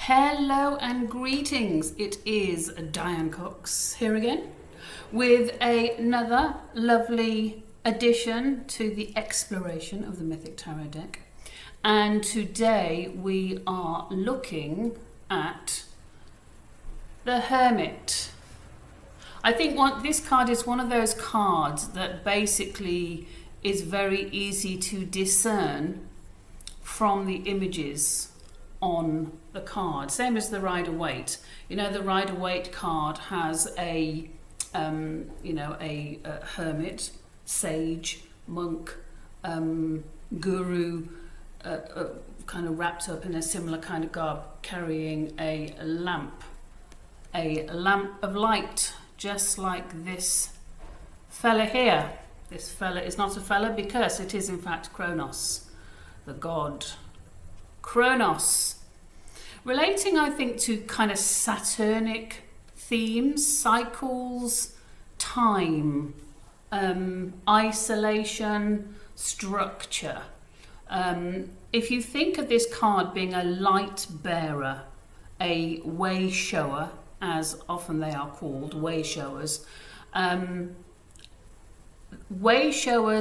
Hello and greetings. It is Diane Cox here again with another lovely addition to the exploration of the Mythic Tarot deck. And today we are looking at the Hermit. I think this card is one of those cards that basically is very easy to discern from the images on the card, same as the Rider-Waite. You know, the Rider-Waite card has a hermit, sage, monk, guru, kind of wrapped up in a similar kind of garb, carrying a lamp of light, just like this fella here. This fella is not a fella because it is in fact Cronos, the god Cronos, relating I think to kind of Saturnic themes, cycles, time, isolation, structure. If you think of this card being a light bearer, a way shower, as often they are called, way showers,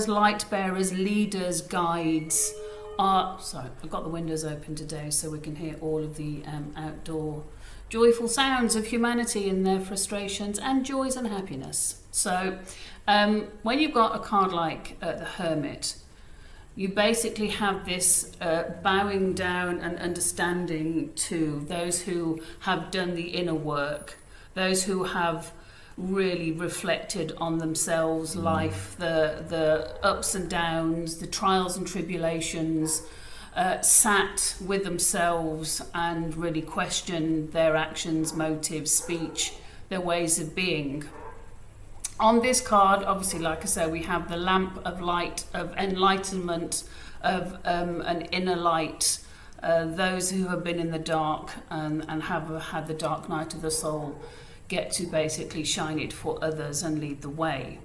light bearers, leaders, guides, sorry, I've got the windows open today so we can hear all of the outdoor joyful sounds of humanity and their frustrations and joys and happiness. So when you've got a card like the Hermit, you basically have this bowing down and understanding to those who have done the inner work, those who have really reflected on themselves, life, the ups and downs, the trials and tribulations, sat with themselves and really questioned their actions, motives, speech, their ways of being. On this card, obviously, like I said, we have the lamp of light, of enlightenment, of an inner light, those who have been in the dark and have had the dark night of the soul get to basically shine it for others and lead the way.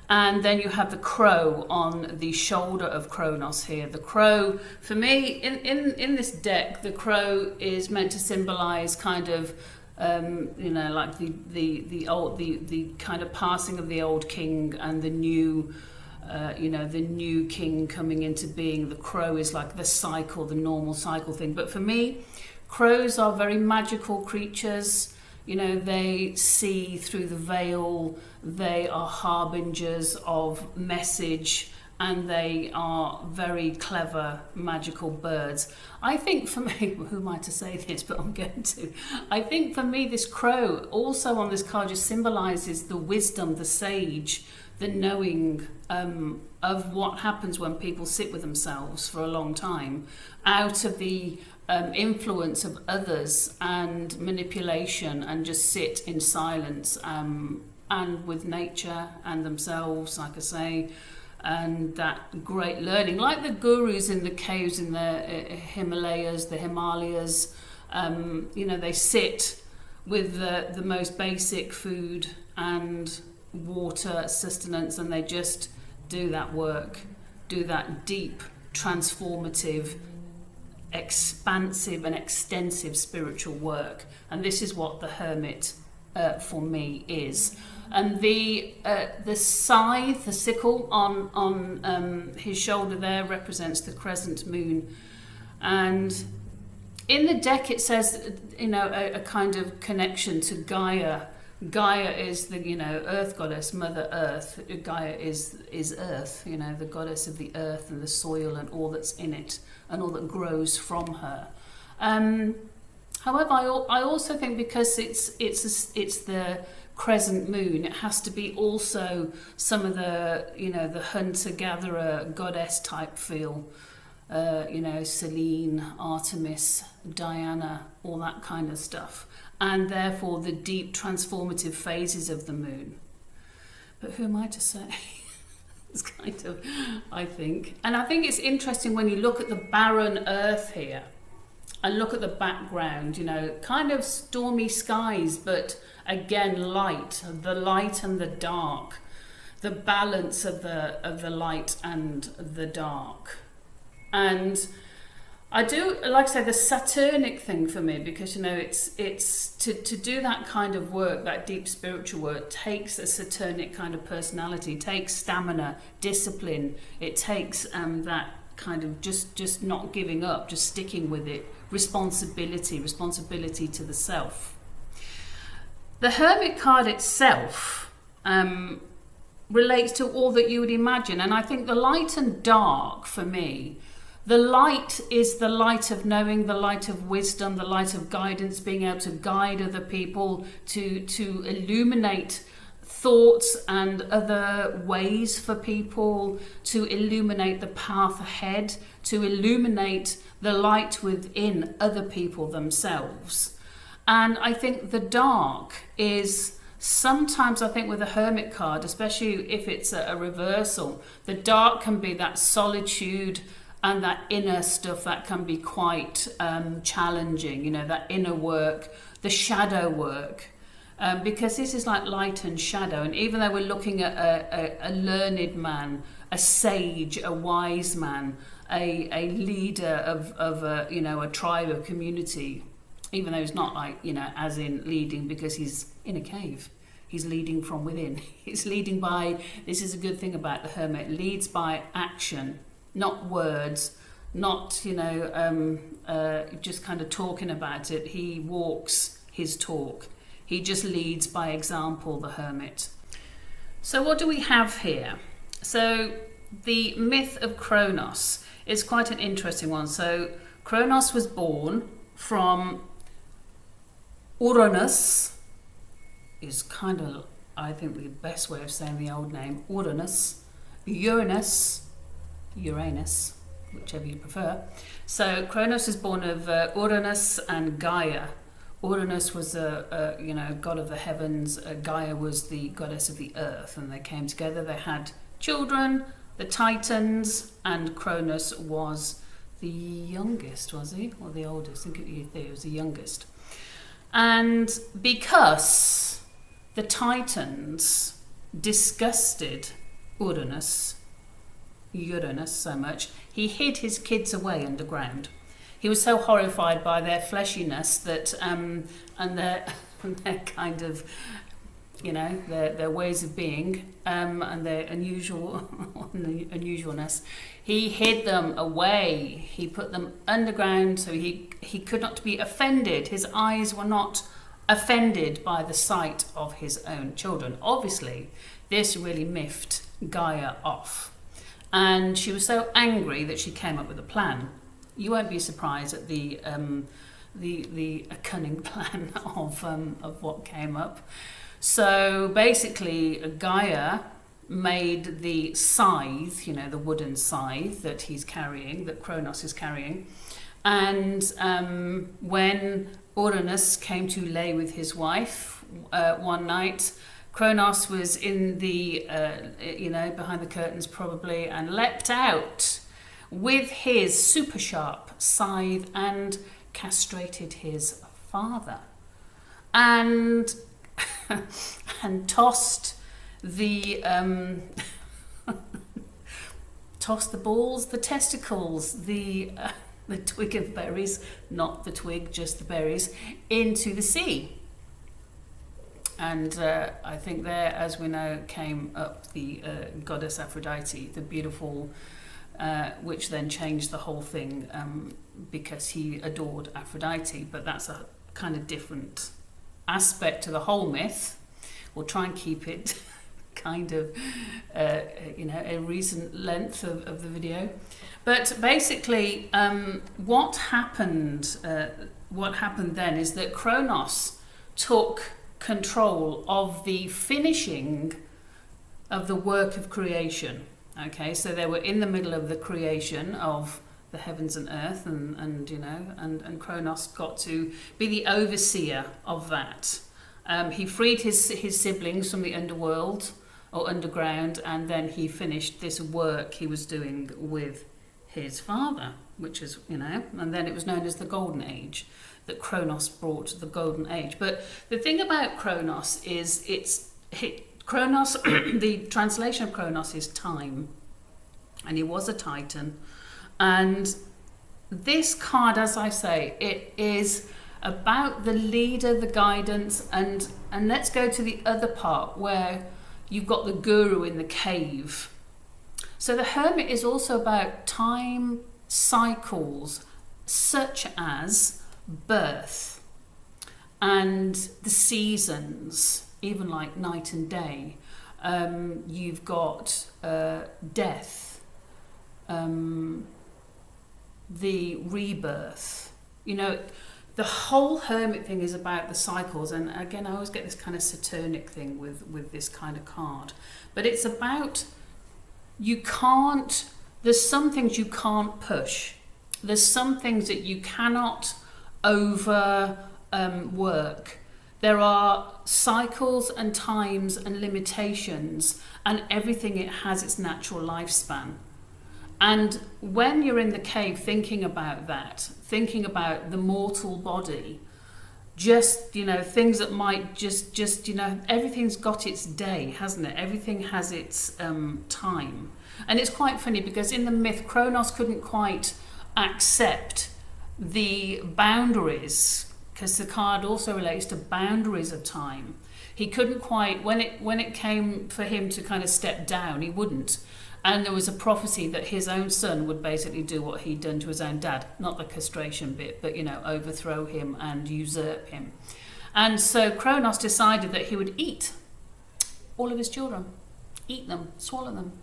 And then you have the crow on the shoulder of Cronos here. The crow, for me, in this deck, the crow is meant to symbolize kind of like the kind of passing of the old king and the new the new king coming into being. The crow is like the cycle, the normal cycle thing. But for me, crows are very magical creatures. You know, they see through the veil, they are harbingers of message, and they are very clever, magical birds. I think for me, who am I to say this, but I'm going to. I think for me, this crow also on this card just symbolizes the wisdom, the sage, the knowing of what happens when people sit with themselves for a long time, out of the influence of others and manipulation, and just sit in silence and with nature and themselves, like I say, and that great learning, like the gurus in the caves in the Himalayas, they sit with the most basic food and water sustenance, and they just do that work, do that deep, transformative, expansive and extensive spiritual work. And this is what the Hermit for me is. And the scythe, the sickle on his shoulder there represents the crescent moon. And in the deck it says, a kind of connection to Gaia. Gaia is the, earth goddess, Mother Earth. Gaia is earth, the goddess of the earth and the soil and all that's in it and all that grows from her. However, I also think because it's the crescent moon, it has to be also some of the, the hunter-gatherer goddess type feel. Selene, Artemis, Diana, all that kind of stuff. And therefore the deep transformative phases of the moon. But who am I to say? It's kind of, I think. And I think it's interesting when you look at the barren earth here and look at the background, kind of stormy skies, but again, light, the light and the dark, the balance of the light and the dark. And I do, like I say, the Saturnic thing for me, because it's to do that kind of work, that deep spiritual work, takes a Saturnic kind of personality, takes stamina, discipline. It takes that kind of just not giving up, just sticking with it, responsibility to the self. The Hermit card itself relates to all that you would imagine, and I think the light and dark for me. The light is the light of knowing, the light of wisdom, the light of guidance, being able to guide other people, to illuminate thoughts and other ways for people, to illuminate the path ahead, to illuminate the light within other people themselves. And I think the dark is sometimes, I think with a Hermit card, especially if it's a reversal, the dark can be that solitude and that inner stuff that can be quite challenging, that inner work, the shadow work. Because this is like light and shadow. And even though we're looking at a learned man, a sage, a wise man, a leader of a tribe, a community, even though he's not as in leading because he's in a cave. He's leading from within. He's leading by, this is a good thing about the Hermit, leads by action, not words, not, just kind of talking about it. He walks his talk. He just leads by example, the Hermit. So what do we have here? So the myth of Cronos is quite an interesting one. So Cronos was born from Uranus, is kind of, I think, the best way of saying the old name, Uranus, Uranus, whichever you prefer. So Cronos is born of Uranus and Gaia. Uranus was a god of the heavens. Gaia was the goddess of the earth, and they came together. They had children, the Titans, and Cronos was the youngest, was he? Or the oldest? I think he was the youngest. And because the Titans disgusted Uranus so much, he hid his kids away underground. He was so horrified by their fleshiness that and their kind of their ways of being and their unusualness. He hid them away. He put them underground so he could not be offended. His eyes were not offended by the sight of his own children. Obviously, this really miffed Gaia off. And she was so angry that she came up with a plan. You won't be surprised at the cunning plan of what came up. So basically, Gaia made the scythe, the wooden scythe that he's carrying, that Cronos is carrying. And when Uranus came to lay with his wife one night, Cronos was in the, behind the curtains probably, and leapt out with his super sharp scythe and castrated his father. And tossed the balls, the testicles, the twig of berries, not the twig, just the berries, into the sea. And I think there, as we know, came up the goddess Aphrodite, the beautiful, which then changed the whole thing because he adored Aphrodite. But that's a kind of different aspect to the whole myth. We'll try and keep it kind of, a recent length of the video. But basically, what happened then is that Cronos took control of the finishing of the work of creation. Okay, so they were in the middle of the creation of the heavens and earth, and Cronos got to be the overseer of that. He freed his siblings from the underworld or underground, and then he finished this work he was doing with his father, which is, and then it was known as the Golden Age, that Cronos brought the Golden Age. But the thing about Cronos is Cronos, the translation of Cronos is time, and he was a Titan, and this card, as I say, it is about the leader, the guidance, and let's go to the other part where you've got the guru in the cave. So the Hermit is also about time cycles, such as birth and the seasons, even like night and day. You've got death, the rebirth. You know, the whole Hermit thing is about the cycles. And again, I always get this kind of Saturnic thing with this kind of card. But it's about, there's some things you can't push. There's some things that you cannot work. There are cycles and times and limitations, and everything, it has its natural lifespan. And when you're in the cave thinking about that, thinking about the mortal body, just, you know, things that might just, you know, everything's got its day, hasn't it? Everything has its time. And it's quite funny because in the myth, Cronos couldn't quite accept the boundaries, because the card also relates to boundaries of time. He couldn't quite, when it came for him to kind of step down, he wouldn't. And there was a prophecy that his own son would basically do what he'd done to his own dad, not the castration bit, but, you know, overthrow him and usurp him. And so Cronos decided that he would eat all of his children, eat them, swallow them,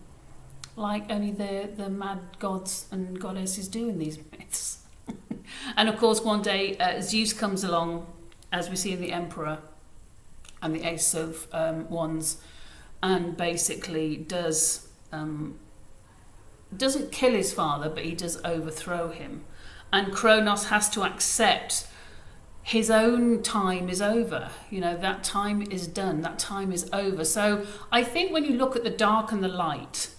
like only the mad gods and goddesses do in these myths. And of course, one day Zeus comes along, as we see in the Emperor and the Ace of Wands, and basically doesn't kill his father, but he does overthrow him. And Cronos has to accept his own time is over. You know, that time is done, that time is over. So I think when you look at the dark and the light,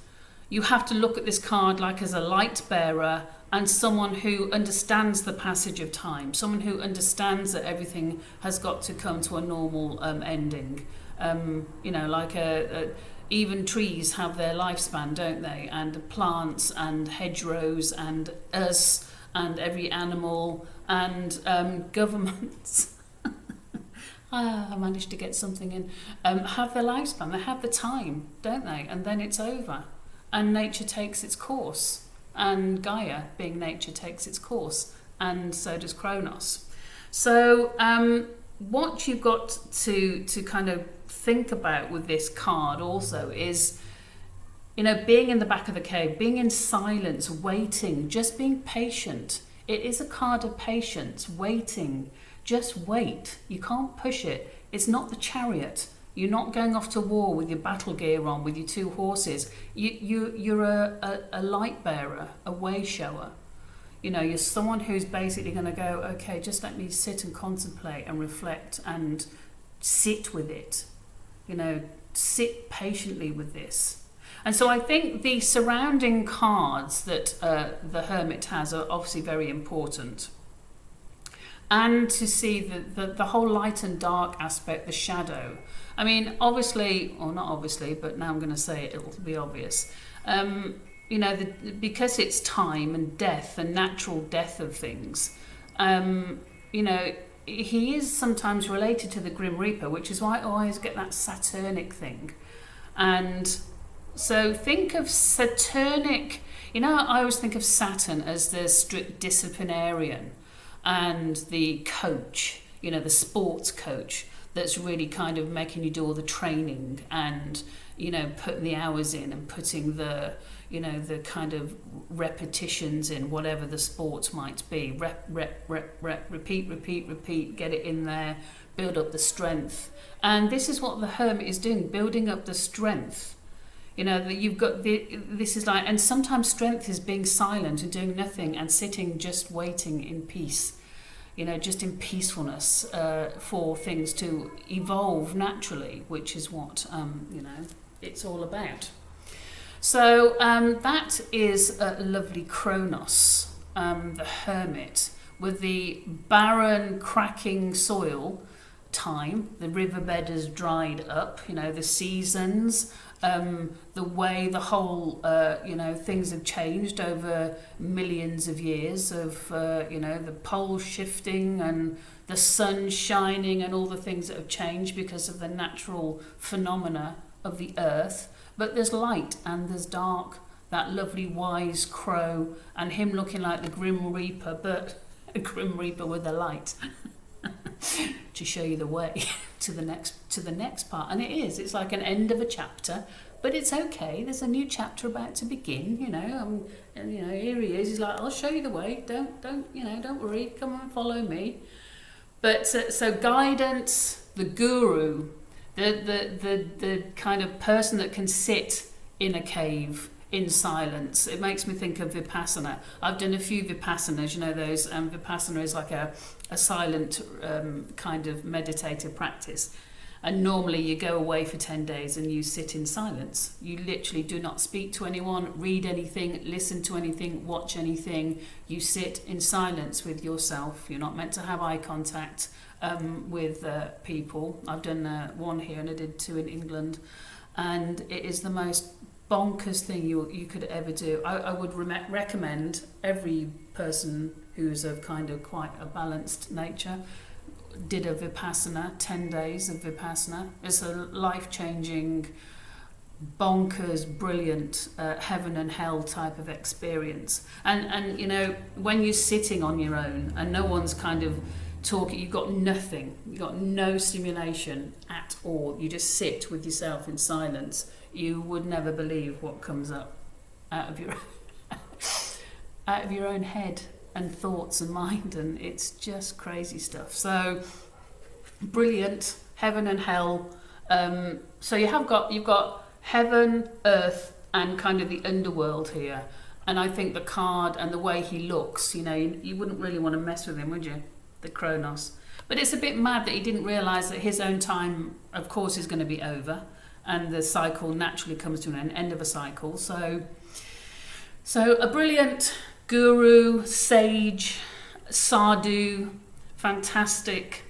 you have to look at this card like as a light bearer and someone who understands the passage of time, someone who understands that everything has got to come to a normal ending. You know, like even trees have their lifespan, don't they? And plants and hedgerows and us and every animal and governments. I managed to get something in. Have their lifespan. They have the time, don't they? And then it's over. And nature takes its course. And Gaia, being nature, takes its course. And so does Cronos. So what you've got to kind of think about with this card also is, you know, being in the back of the cave, being in silence, waiting, just being patient. It is a card of patience, waiting. Just wait. You can't push it. It's not the Chariot. You're not going off to war with your battle gear on, with your 2 horses. You're a light bearer, a way shower. You know, you're someone who's basically going to go, okay, just let me sit and contemplate and reflect and sit with it. You know, sit patiently with this. And so I think the surrounding cards that the Hermit has are obviously very important. And to see the whole light and dark aspect, the shadow. I mean, obviously, or not obviously, but now I'm going to say it, it'll be obvious. You know, because it's time and death and natural death of things, you know, he is sometimes related to the Grim Reaper, which is why I always get that Saturnic thing. And so think of Saturnic, you know, I always think of Saturn as the strict disciplinarian and the coach, you know, the sports coach that's really kind of making you do all the training and, you know, putting the hours in and putting the, you know, the kind of repetitions in, whatever the sport might be. Rep, repeat, get it in there, build up the strength. And this is what the Hermit is doing, building up the strength. You know, that you've got this is like, and sometimes strength is being silent and doing nothing and sitting just waiting in peace. You know, just in peacefulness for things to evolve naturally, which is what, you know, it's all about. So that is a lovely Cronos, the Hermit, with the barren, cracking soil time. The riverbed has dried up, you know, the seasons, the way the whole, things have changed over millions of years of, the poles shifting and the sun shining and all the things that have changed because of the natural phenomena of the earth. But there's light and there's dark, that lovely wise crow and him looking like the Grim Reaper, but a Grim Reaper with a light to show you the way to the next part. And it's like an end of a chapter, but it's okay. There's a new chapter about to begin, and here he is. He's like, I'll show you the way. Don't worry. Come and follow me. But so guidance, the guru, the kind of person that can sit in a cave in silence. It makes me think of Vipassana. I've done a few Vipassanas, those. Vipassana is like a silent kind of meditative practice. And normally you go away for 10 days and you sit in silence. You literally do not speak to anyone, read anything, listen to anything, watch anything. You sit in silence with yourself. You're not meant to have eye contact with people. I've done one here and I did 2 in England. And it is the most bonkers thing you could ever do. I would recommend every person who's of kind of quite a balanced nature did a Vipassana, 10 days of Vipassana. It's a life-changing, bonkers, brilliant heaven and hell type of experience. And when you're sitting on your own and no one's kind of talking, you've got nothing, you've got no stimulation at all. You just sit with yourself in silence. You would never believe what comes up out of your own head and thoughts and mind, and it's just crazy stuff. So brilliant, heaven and hell. So you've got heaven, earth, and kind of the underworld here. And I think the card and the way he looks, you wouldn't really want to mess with him, would you? The Cronos. But it's a bit mad that he didn't realise that his own time, of course, is going to be over, and the cycle naturally comes to an end of a cycle. So a brilliant guru, sage, sadhu, fantastic,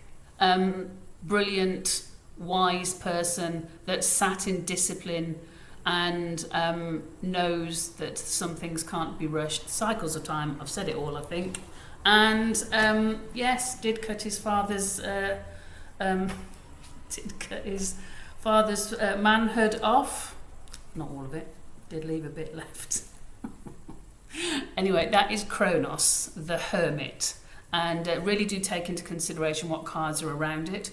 brilliant, wise person that sat in discipline and knows that some things can't be rushed. Cycles of time, I've said it all, I think. And did cut his father's manhood off. Not all of it. Did leave a bit left. Anyway, that is Cronos, the Hermit. And really do take into consideration what cards are around it.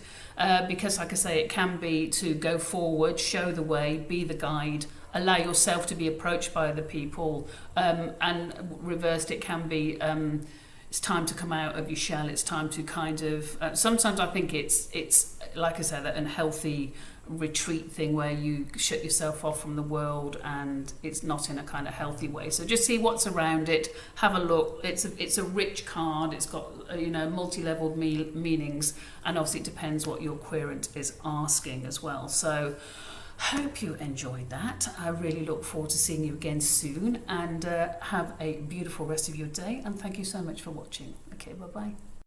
Because, like I say, it can be to go forward, show the way, be the guide, allow yourself to be approached by other people. And reversed, it can be... it's time to come out of your shell. It's time to kind of... sometimes I think it's like I said, that unhealthy retreat thing where you shut yourself off from the world and it's not in a kind of healthy way. So just see what's around it. Have a look. It's a rich card. It's got multi-leveled meanings, and obviously it depends what your querent is asking as well. So hope you enjoyed that. I really look forward to seeing you again soon, and have a beautiful rest of your day, and thank you so much for watching. Okay, bye bye.